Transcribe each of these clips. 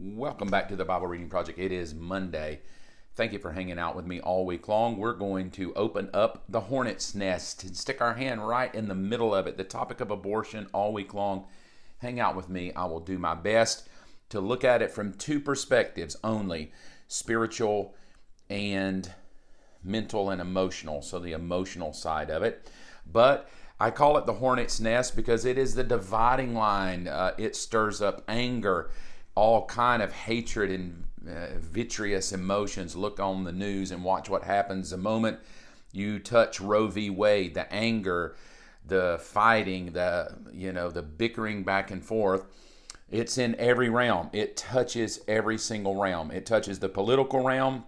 Welcome back to the Bible Reading Project. It is Monday. Thank you for hanging out with me all week long. We're going to open up the hornet's nest and stick our hand right in the middle of it, the topic of abortion all week long. Hang out with me. I will do my best to look at it from two perspectives only, spiritual and mental and emotional, so the emotional side of it. But I call it the hornet's nest because it is the dividing line. It stirs up anger, all kind of hatred and vitreous emotions. Look on the news and watch what happens the moment you touch Roe v. Wade. The anger, the fighting, the bickering back and forth. It's in every realm. It touches every single realm. It touches the political realm.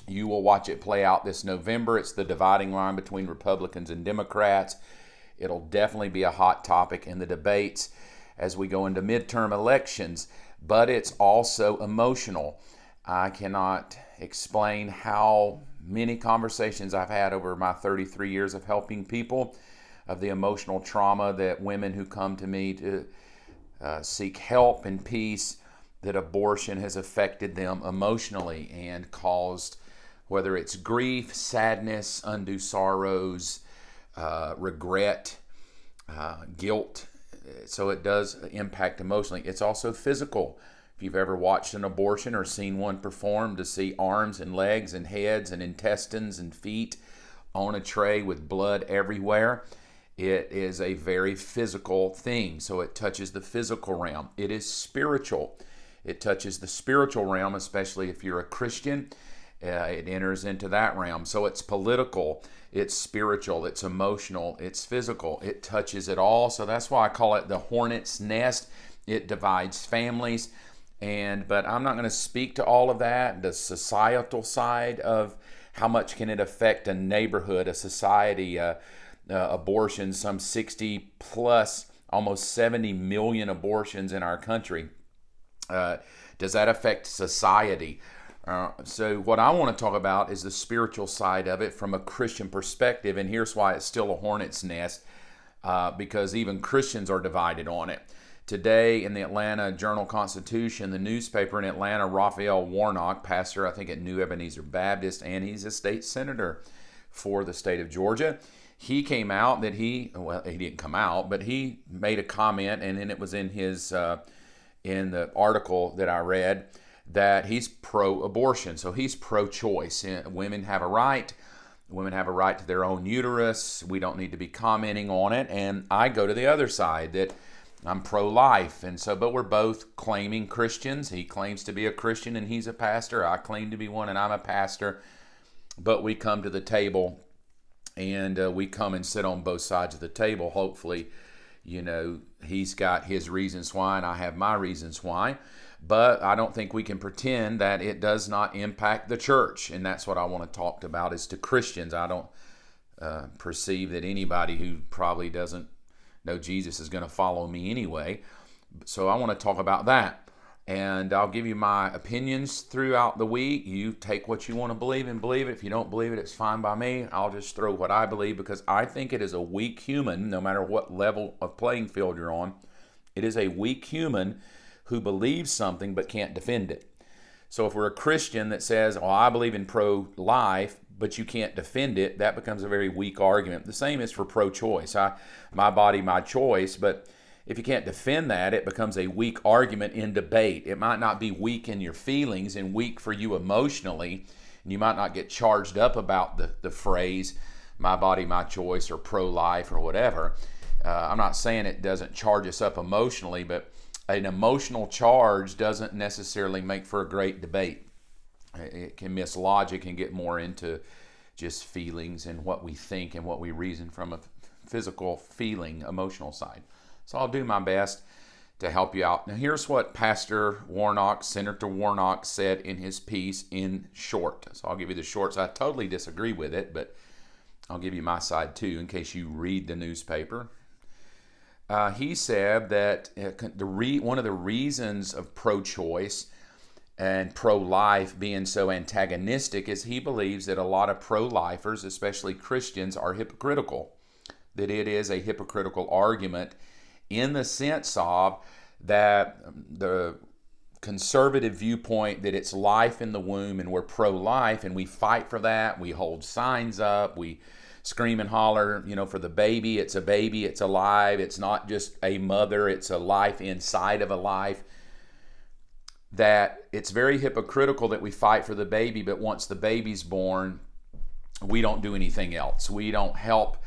You will watch it play out this November. It's the dividing line between Republicans and Democrats. It'll definitely be a hot topic in the debates as we go into midterm elections, but it's also emotional. I cannot explain how many conversations I've had over my 33 years of helping people of the emotional trauma that women who come to me to seek help and peace, that abortion has affected them emotionally and caused, whether it's grief, sadness, undue sorrows, regret, guilt. So it does impact emotionally. It's also physical. If you've ever watched an abortion or seen one performed, to see arms and legs and heads and intestines and feet on a tray with blood everywhere, it is a very physical thing. So it touches the physical realm. It is spiritual. It touches the spiritual realm, especially if you're a Christian. It enters into that realm. So it's political, it's spiritual, it's emotional, it's physical. It touches it all. So that's why I call it the hornet's nest. It divides families. But I'm not going to speak to all of that, the societal side of how much can it affect a neighborhood, a society, abortion, some 60 plus, almost 70 million abortions in our country. Does that affect society? So what I want to talk about is the spiritual side of it from a Christian perspective, and here's why it's still a hornet's nest, because even Christians are divided on it. Today in the Atlanta Journal-Constitution, the newspaper in Atlanta, Raphael Warnock, pastor I think at New Ebenezer Baptist, and he's a state senator for the state of Georgia, he came out that he didn't come out, but he made a comment, and then it was in his in the article that I read, that he's pro-abortion. So he's pro-choice. Women have a right. Women have a right to their own uterus. We don't need to be commenting on it. And I go to the other side, that I'm pro-life. And so, but we're both claiming Christians. He claims to be a Christian and he's a pastor. I claim to be one and I'm a pastor. But we come to the table and we come and sit on both sides of the table. Hopefully, he's got his reasons why and I have my reasons why. But I don't think we can pretend that it does not impact the church. And that's what I want to talk about, is to Christians. I don't perceive that anybody who probably doesn't know Jesus is going to follow me anyway. So I want to talk about that. And I'll give you my opinions throughout the week. You take what you want to believe and believe it. If you don't believe it, it's fine by me. I'll just throw what I believe, because I think it is a weak human, no matter what level of playing field you're on. It is a weak human who believes something but can't defend it. So if we're a Christian that says, "Oh, I believe in pro-life," but you can't defend it, that becomes a very weak argument. The same is for pro-choice. My body, my choice. But if you can't defend that, it becomes a weak argument in debate. It might not be weak in your feelings and weak for you emotionally, and you might not get charged up about the phrase "my body, my choice" or pro-life or whatever. I'm not saying it doesn't charge us up emotionally, but an emotional charge doesn't necessarily make for a great debate. It can miss logic and get more into just feelings and what we think and what we reason from a physical feeling, emotional side. So I'll do my best to help you out. Now here's what Pastor Warnock, Senator Warnock, said in his piece in short. So I'll give you the shorts. I totally disagree with it, but I'll give you my side too in case you read the newspaper. He said that one of the reasons of pro-choice and pro-life being so antagonistic is he believes that a lot of pro-lifers, especially Christians, are hypocritical. That it is a hypocritical argument in the sense of that the conservative viewpoint that it's life in the womb and we're pro-life and we fight for that. We hold signs up. We scream and holler, for the baby. It's a baby. It's alive. It's not just a mother. It's a life inside of a life. That it's very hypocritical that we fight for the baby, but once the baby's born, we don't do anything else. We don't help.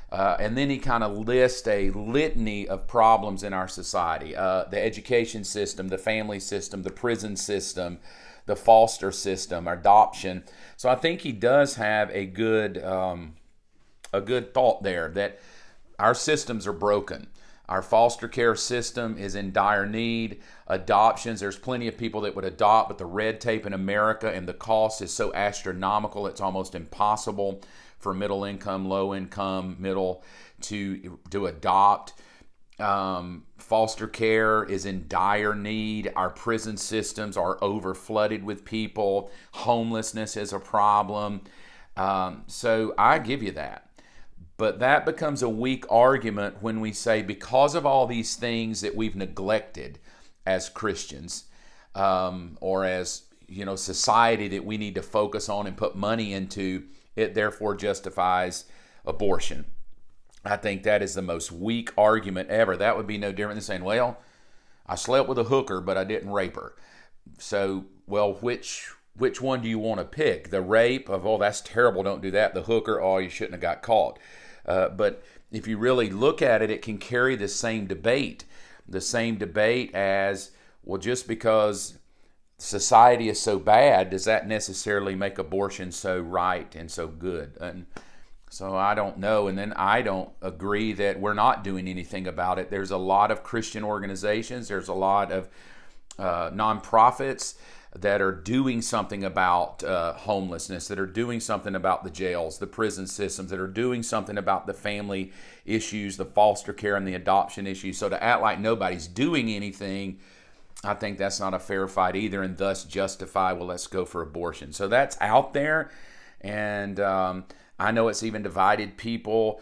And then he kind of lists a litany of problems in our society. The education system, the family system, the prison system, the foster system, adoption. So I think he does have a good thought there that our systems are broken. Our foster care system is in dire need. Adoptions, there's plenty of people that would adopt, but the red tape in America and the cost is so astronomical, it's almost impossible for middle income, low income, middle to adopt. Foster care is in dire need. Our prison systems are over flooded with people. Homelessness is a problem. So I give you that. But that becomes a weak argument when we say because of all these things that we've neglected as Christians, or as society that we need to focus on and put money into, it therefore justifies abortion. I think that is the most weak argument ever. That would be no different than saying, well, I slept with a hooker, but I didn't rape her. So, well, which one do you want to pick? The rape of, oh, that's terrible, don't do that. The hooker, oh, you shouldn't have got caught. But if you really look at it, it can carry the same debate as, well, just because society is so bad, does that necessarily make abortion so right and so good? And so I don't know. And then I don't agree that we're not doing anything about it. There's a lot of Christian organizations. There's a lot of nonprofits that are doing something about homelessness, that are doing something about the jails, the prison systems, that are doing something about the family issues, the foster care and the adoption issues. So to act like nobody's doing anything, I think that's not a fair fight either, and thus justify, well, let's go for abortion. So that's out there, and I know it's even divided people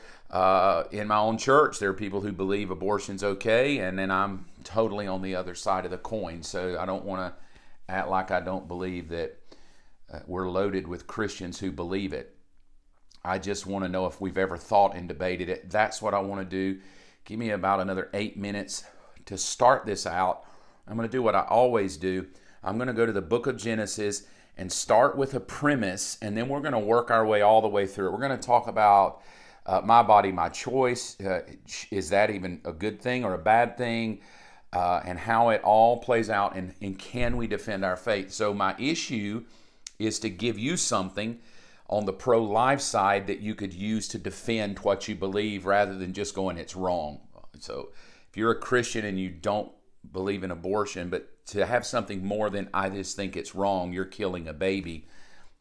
in my own church. There are people who believe abortion's okay, and then I'm totally on the other side of the coin. So I don't want to act like I don't believe that we're loaded with Christians who believe it. I just want to know if we've ever thought and debated it. That's what I want to do. Give me about another 8 minutes to start this out. I'm going to do what I always do. I'm going to go to the book of Genesis and start with a premise, and then we're going to work our way all the way through it. We're going to talk about my body, my choice. Is that even a good thing or a bad thing? And how it all plays out, and can we defend our faith? So my issue is to give you something on the pro-life side that you could use to defend what you believe rather than just going, it's wrong. So if you're a Christian and you don't believe in abortion, but to have something more than I just think it's wrong, you're killing a baby.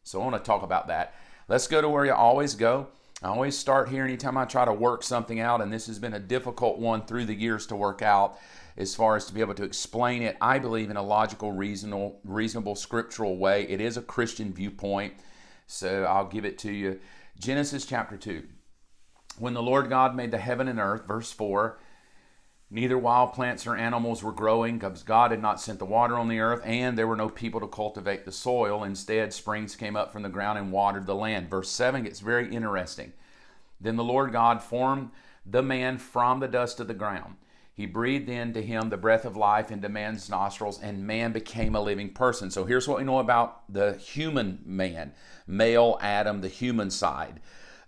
So I want to talk about that. Let's go to where you always go. I always start here anytime I try to work something out, and this has been a difficult one through the years to work out as far as to be able to explain it, I believe, in a logical, reasonable scriptural way. It is a Christian viewpoint, so I'll give it to you. Genesis chapter 2. When the Lord God made the heaven and earth, verse 4, neither wild plants or animals were growing, because God had not sent the water on the earth, and there were no people to cultivate the soil. Instead, springs came up from the ground and watered the land. Verse 7 gets very interesting. Then the Lord God formed the man from the dust of the ground. He breathed into him the breath of life into man's nostrils, and man became a living person. So here's what we know about the human man, male Adam, the human side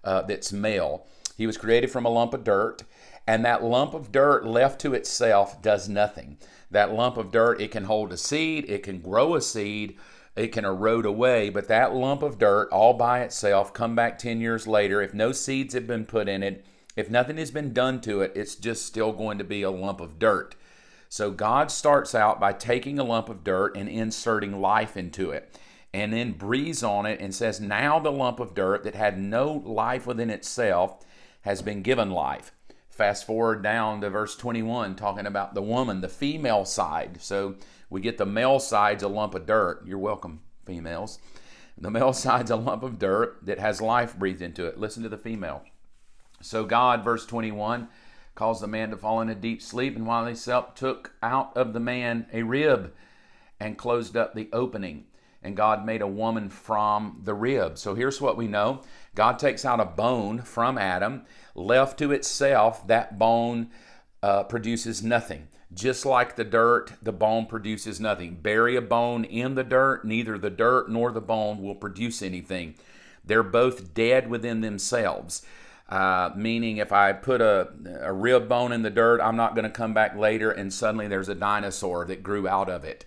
that's male. He was created from a lump of dirt, and that lump of dirt left to itself does nothing. That lump of dirt, it can hold a seed, it can grow a seed, it can erode away, but that lump of dirt all by itself, come back 10 years later, if no seeds have been put in it, if nothing has been done to it, it's just still going to be a lump of dirt. So God starts out by taking a lump of dirt and inserting life into it, and then breathes on it and says, now the lump of dirt that had no life within itself has been given life. Fast forward down to verse 21, talking about the woman, the female side. So we get the male side's a lump of dirt. You're welcome, females. The male side's a lump of dirt that has life breathed into it. Listen to the female. So God, verse 21, caused the man to fall in a deep sleep, and while he slept, took out of the man a rib and closed up the opening. And God made a woman from the rib. So here's what we know. God takes out a bone from Adam. Left to itself, that bone produces nothing. Just like the dirt, the bone produces nothing. Bury a bone in the dirt, neither the dirt nor the bone will produce anything. They're both dead within themselves. Meaning if I put a rib bone in the dirt, I'm not going to come back later and suddenly there's a dinosaur that grew out of it.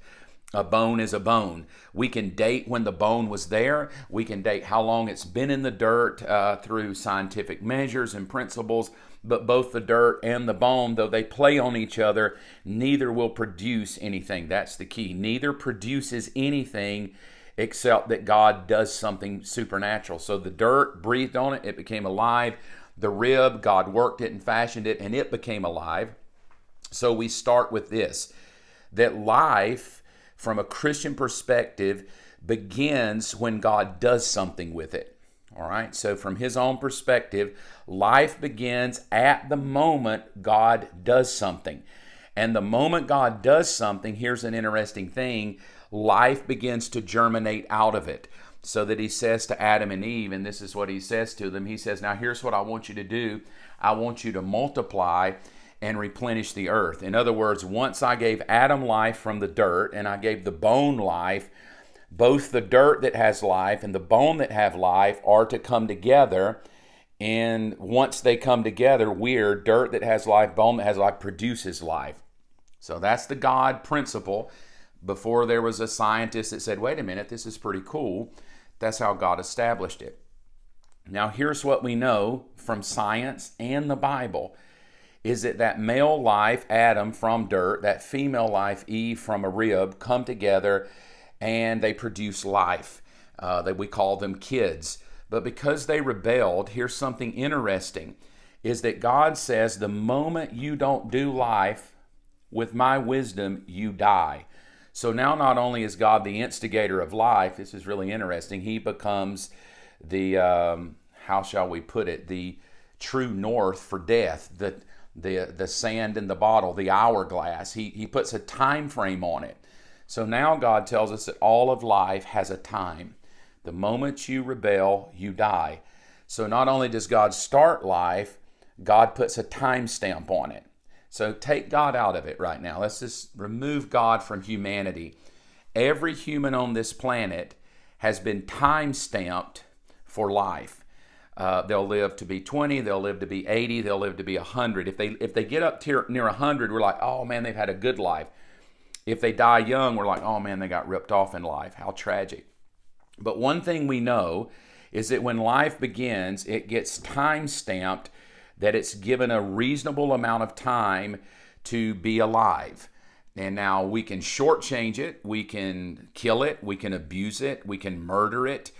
A bone is a bone. We can date when the bone was there. We can date how long it's been in the dirt through scientific measures and principles. But both the dirt and the bone, though they play on each other, neither will produce anything. That's the key. Neither produces anything except that God does something supernatural. So the dirt breathed on it, it became alive. The rib, God worked it and fashioned it, and it became alive. So we start with this, that life, from a Christian perspective, begins when God does something with it. All right, so from his own perspective, life begins at the moment God does something. And the moment God does something, here's an interesting thing, life begins to germinate out of it. So that he says to Adam and Eve, and this is what he says to them, he says, now here's what I want you to do. I want you to multiply and replenish the earth. In other words, once I gave Adam life from the dirt and I gave the bone life, both the dirt that has life and the bone that have life are to come together. And once they come together, dirt that has life, bone that has life produces life. So that's the God principle. Before there was a scientist that said, wait a minute, this is pretty cool. That's how God established it. Now here's what we know from science and the Bible, is that male life, Adam, from dirt, that female life, Eve, from a rib, come together and they produce life. That we call them kids. But because they rebelled, here's something interesting, is that God says the moment you don't do life with my wisdom, you die. So now not only is God the instigator of life, this is really interesting, he becomes the, how shall we put it, the true north for death, the sand in the bottle, the hourglass. He puts a time frame on it. So now God tells us that all of life has a time. The moment you rebel, you die. So not only does God start life, God puts a time stamp on it. So take God out of it right now. Let's just remove God from humanity. Every human on this planet has been time stamped for life. They'll live to be 20, they'll live to be 80, they'll live to be 100. If they get up to near 100, we're like, oh man, they've had a good life. If they die young, we're like, oh man, they got ripped off in life. How tragic. But one thing we know is that when life begins, it gets time stamped, that it's given a reasonable amount of time to be alive. And now we can shortchange it, we can kill it, we can abuse it, we can murder it,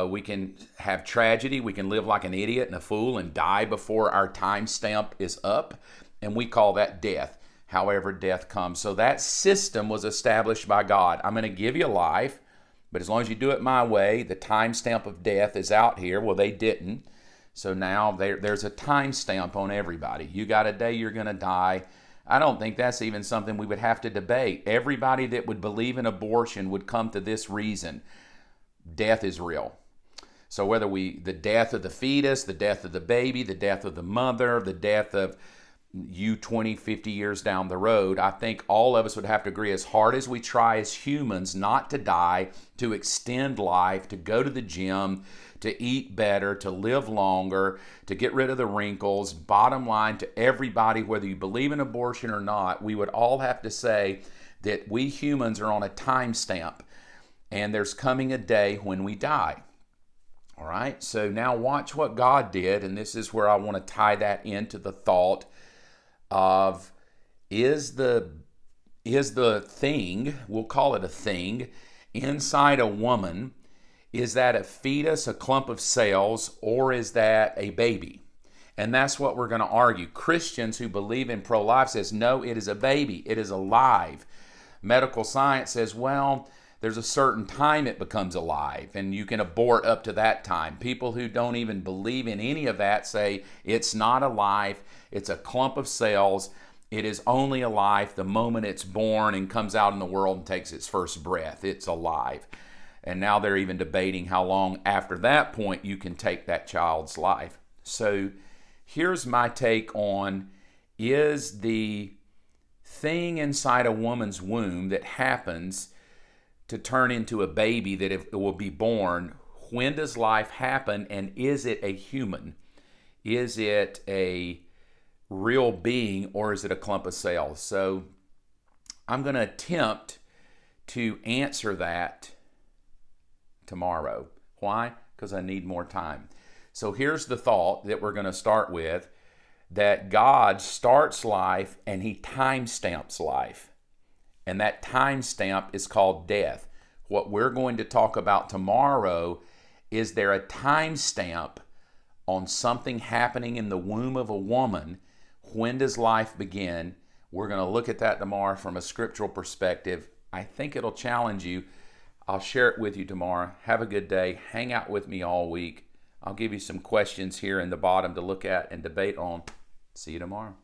we can have tragedy, we can live like an idiot and a fool and die before our time stamp is up, and we call that death. However death comes. So that system was established by God. I'm going to give you life, but as long as you do it my way, the time stamp of death is out here. Well, they didn't. So now there's a time stamp on everybody. You got a day you're going to die. I don't think that's even something we would have to debate. Everybody that would believe in abortion would come to this reason. Death is real. So whether the death of the fetus, the death of the baby, the death of the mother, the death of you 20, 50 years down the road, I think all of us would have to agree, as hard as we try as humans not to die, to extend life, to go to the gym, to eat better, to live longer, to get rid of the wrinkles, bottom line to everybody, whether you believe in abortion or not, we would all have to say that we humans are on a time stamp and there's coming a day when we die. All right, so now watch what God did, and this is where I want to tie that into the thought of is the thing, we'll call it a thing, inside a woman, is that a fetus, a clump of cells, or is that a baby? And that's what we're going to argue. Christians who believe in pro-life says, no, it is a baby. It is alive. Medical science says, well, there's a certain time it becomes alive, and you can abort up to that time. People who don't even believe in any of that say it's not alive, it's a clump of cells, It is only alive the moment it's born and comes out in the world and takes its first breath. It's alive. And now they're even debating how long after that point you can take that child's life. So here's my take on, is the thing inside a woman's womb that happens to turn into a baby that it will be born, when does life happen, and is it a human? Is it a real being, or is it a clump of cells? So I'm going to attempt to answer that tomorrow. Why? Because I need more time. So here's the thought that we're going to start with, that God starts life and he timestamps life. And that timestamp is called death. What we're going to talk about tomorrow, is there a timestamp on something happening in the womb of a woman? When does life begin? We're going to look at that tomorrow from a scriptural perspective. I think it'll challenge you. I'll share it with you tomorrow. Have a good day. Hang out with me all week. I'll give you some questions here in the bottom to look at and debate on. See you tomorrow.